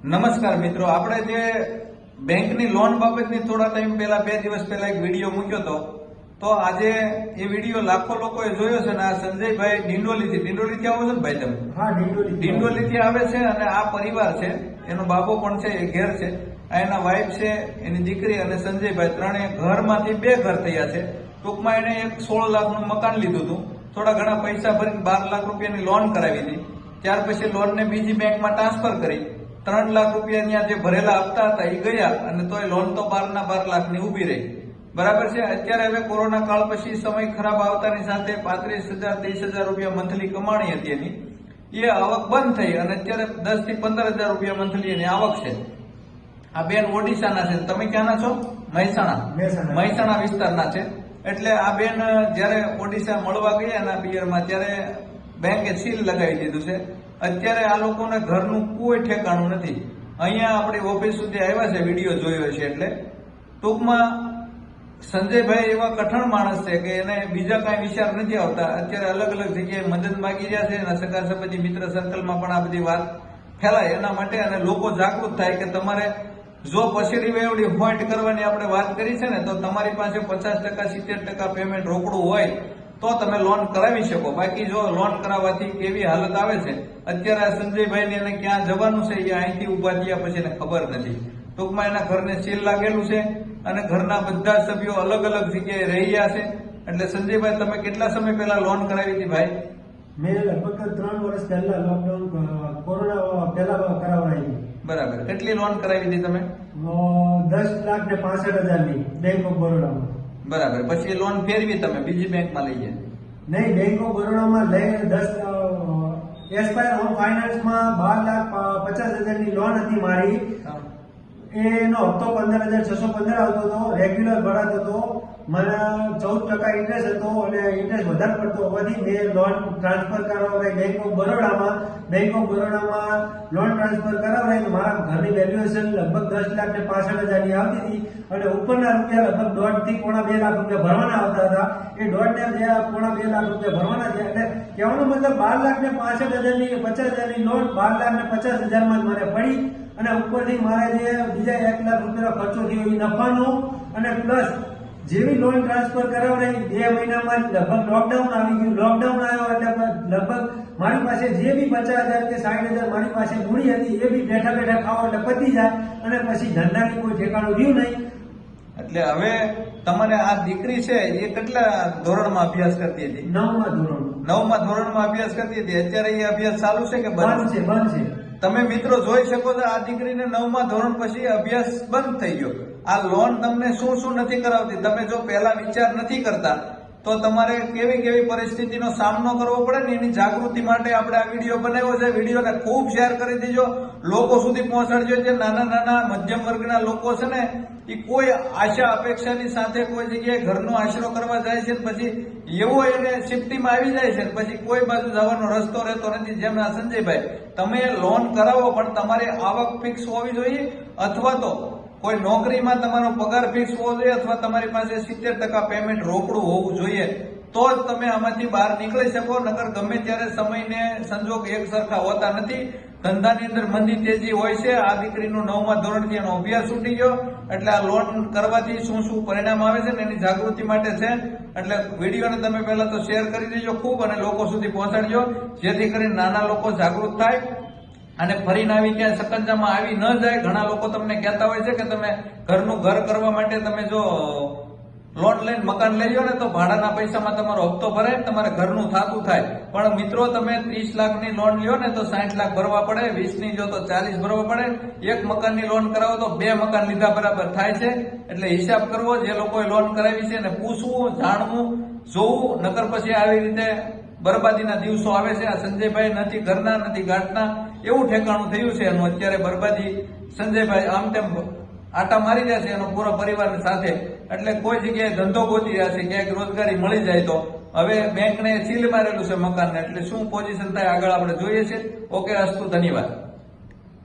નમસ્કાર મિત્રો, આપણે જે બેંકની લોન બાબતની થોડા ટાઈમ પહેલા 2 દિવસ પહેલા એક વિડીયો મૂક્યો હતો, તો આજે એ વિડીયો લાખો લોકોએ જોયો છે. અને આ સંજયભાઈ ડિંડોલીથી આવો છો ને ભાઈ તમે? હા, ડિંડોલીથી આવે છે. અને આ પરિવાર છે, એનો બાબો પણ છે, એ ઘેર છે, આ એના વાઇફ છે, એની દીકરી અને સંજયભાઈ ત્રણેય ઘરમાંથી 2 ઘર થયા છે. ટૂંકમાં એને એક 16 લાખનું મકાન લીધું હતું, થોડા ઘણા પૈસા ભરીને 12 લાખ રૂપિયાની લોન કરાવી હતી. ત્યાર પછી લોનને બીજી બેંકમાં ટ્રાન્સફર કરી 3 લાખ રૂપિયા ત્યાં જે ભરેલા હપ્તા હતા એ ગયા, અને તોય લોન તો 12 લાખની ઉભી રહી. બરાબર છે. અત્યારે હવે કોરોના કાળ પછી સમય ખરાબ આવતાની સાથે 35,000-30,000 રૂપિયા મંથલી કમાણી હતી એની, એ આવક બંધ થઈ અને અત્યારે 10,000 થી 15,000 રૂપિયા મંથલી એની આવક છે. આ બેન ઓડિશાના છે. તમે ક્યાંના છો? મહેસાણા વિસ્તારના છે. એટલે આ બેન જયારે ઓડિશા મળવા ગયા એના પિયરમાં, ત્યારે બેંકે સીલ લગાવી દીધું છે. અત્યારે આ લોકોને ઘરનું કોઈ ઠેકાણું નથી. અહીંયા આપણી ઓફિસ સુધી આવ્યા છે, વિડીયો જોયો છે. એટલે ટૂંકમાં સંજયભાઈ એવા કઠણ માણસ છે કે એને બીજા કાંઈ વિચાર નથી આવતા. અત્યારે અલગ અલગ જગ્યાએ મદદ માગી રહ્યા છે. એના સગા સંબંધી મિત્ર સર્કલમાં પણ આ બધી વાત ફેલાય એના માટે, અને લોકો જાગૃત થાય કે તમારે જો પછીની વેવડી પોઈન્ટ કરવાની આપણે વાત કરી છે ને, તો તમારી પાસે 50% 70% પેમેન્ટ રોકડું હોય તો તમે લોન કરાવી શકો. બાકી જો લોન કરાવવાથી કેવી હાલત આવે છે અત્યારે આ સંજયભાઈને, એને ક્યાં જવાનું છે એ અહીંથી ઉભા થયા પછી એને ખબર નથી. ટૂંકમાં એના ઘરને સીલ લાગેલું છે અને ઘરના બધા સભ્યો અલગ અલગ જગ્યાએ રહી રહ્યા છે. એટલે સંજયભાઈ, તમે કેટલા સમય પહેલા લોન કરાવી હતી ભાઈ? મેં લગભગ 3 વર્ષ પહેલા લોકડાઉન કોરોના પહેલા કરાવડાવી. બરાબર. કેટલી લોન કરાવી હતી તમે? 10,65,000 ની બેંક ઓફ બરોડામાં. બરાબર. પછી લોન ફેરવી તમે બીજી બેંકમાં લઈ ગયા? નહીં, બેંક ઓફ બરોડામાં લઈને 10 એસ્પાયર હોમ ફાઇનાન્સમાં 12,50,000 ની લોન હતી મારી. એનો હપ્તો 15,615 આવતો હતો, રેગ્યુલર ભરાતો હતો. મને 14% ઇન્ટરેસ્ટ હતો અને ઇન્ટરેસ્ટ વધારે પડતો હોવાથી મેં લોન ટ્રાન્સફર કરાવડાવી બેંક ઓફ બરોડામાં. બેંક ઓફ બરોડામાં લોન ટ્રાન્સફર કરાવડાવી મારા ઘરની વેલ્યુએશન લગભગ 10,65,000 ની આવતી હતી, અને ઉપરના રૂપિયા લગભગ 1.5 થી 2 લાખ રૂપિયા ભરવાના આવતા હતા. એ 1.5 ને 2 લાખ રૂપિયા ભરવાના છે. એટલે કહેવાનો મતલબ 12,65,000 ની 50,000 ની લોન 12,50,000 માં જ મને પડી. અને ઉપરથી મારે જે બીજા 1 લાખ રૂપિયા ખર્ચો થયો એ નફાનો, અને પ્લસ જેવી લોન ટ્રાન્સફર કરાવડાવી 2 મહિનામાં લગભગ લોકડાઉન આવી ગયું. લોકડાઉન આવ્યો એટલે લગભગ મારી પાસે જે બી 50,000 કે 60,000 મારી પાસે મૂડી હતી એ બી બેઠા બેઠા ખાવા એટલે પતી જાય, અને પછી ધંધાની કોઈ ઠેકાણું રહ્યું નહીં. એટલે હવે તમારે આ દીકરી છે એ કેટલા ધોરણમાં અભ્યાસ કરતી હતી? 9મા ધોરણમાં અભ્યાસ કરતી હતી. અત્યારે એ અભ્યાસ ચાલુ છે કે બંધ છે? તમે મિત્રો જોઈ શકો છો, આ દીકરીને 9મા ધોરણ પછી અભ્યાસ બંધ થઈ ગયો. આ લોન તમને શું નથી કરાવતી. તમે જો પહેલા વિચાર નથી કરતા તો તમારે કેવી પરિસ્થિતિનો સામનો કરવો પડે ને, એની જાગૃતિ માટે આપણે આ વિડીયો બનાવ્યો છે. વિડીયોને ખૂબ શેર કરી દેજો, લોકો સુધી પહોંચાડજો. જે નાના મધ્યમ વર્ગના લોકો છે ને, એ કોઈ આશા અપેક્ષાની સાથે કોઈ જગ્યાએ ઘરનો આશરો કરવા જાય છે, પછી એવો એને શિફ્ટીમાં આવી જાય છે, પછી કોઈ બાજુ જવાનો રસ્તો રહેતો નથી. જેમ આ સંજયભાઈ, તમે લોન કરાવો પણ તમારી આવક ફિક્સ હોવી જોઈએ, અથવા તો કોઈ નોકરીમાં તમારો પગાર ફિક્સ હોવો જોઈએ, અથવા તમારી પાસે 70% પેમેન્ટ રોકડું હોવું જોઈએ, તો જ તમે આમાંથી બહાર નીકળી શકો. નકર ગમે ત્યારે સમયને સંજોગ એક સરખા હોતા નથી. ધંધાની અંદર મંદી તેજી હોય છે. આ દીકરીનું 9મા ધોરણથી એનો અભ્યાસ છૂટી ગયો. એટલે આ લોન કરવાથી શું પરિણામ આવે છે ને, એની જાગૃતિ માટે છે. એટલે વિડીયોને તમે પહેલા તો શેર કરી દેજો ખૂબ, અને લોકો સુધી પહોંચાડજો, જેથી કરીને નાના લોકો જાગૃત થાય અને ફરીને આવી ક્યાંય સકંજામાં આવી ન જાય. ઘણા લોકો તમને કહેતા હોય છે કે તમે ઘરનું ઘર કરવા માટે તમે જો લોન લઈને મકાન લઈ લો ને, તો ભાડાના પૈસામાં તમારો હપ્તો ભરાય, તમારે ઘરનું થાતું થાય. પણ મિત્રો, તમે 30 લાખની લોન લ્યો ને તો 60 લાખ ભરવા પડે, 20 ની જો તો 40 ભરવા પડે. એક મકાનની લોન કરાવો તો 2 મકાન લીધા બરાબર થાય છે. એટલે હિસાબ કરવો, જે લોકોએ લોન કરાવી છે એને પૂછવું, જાણવું, જોવું. નકર પછી આવી રીતે બરબાદીના દિવસો આવે છે. આ સંજયભાઈ નથી ઘરના નથી ગાંઠના, એવું ઠેકાણું થયું છે એનું. અત્યારે બરબાદી સંજયભાઈ આમ તેમ આટા મારી રહ્યા છે એનો પૂરો પરિવાર સાથે. એટલે કોઈ જગ્યાએ ધંધો ગોતી રહ્યા છે, ક્યાંક રોજગારી મળી જાય તો. હવે બેંકને સીલ મારેલું છે મકાનને, એટલે શું પોઝિશન થાય આગળ આપણે જોઈએ છે. ઓકે, અસ્તુ, ધન્યવાદ.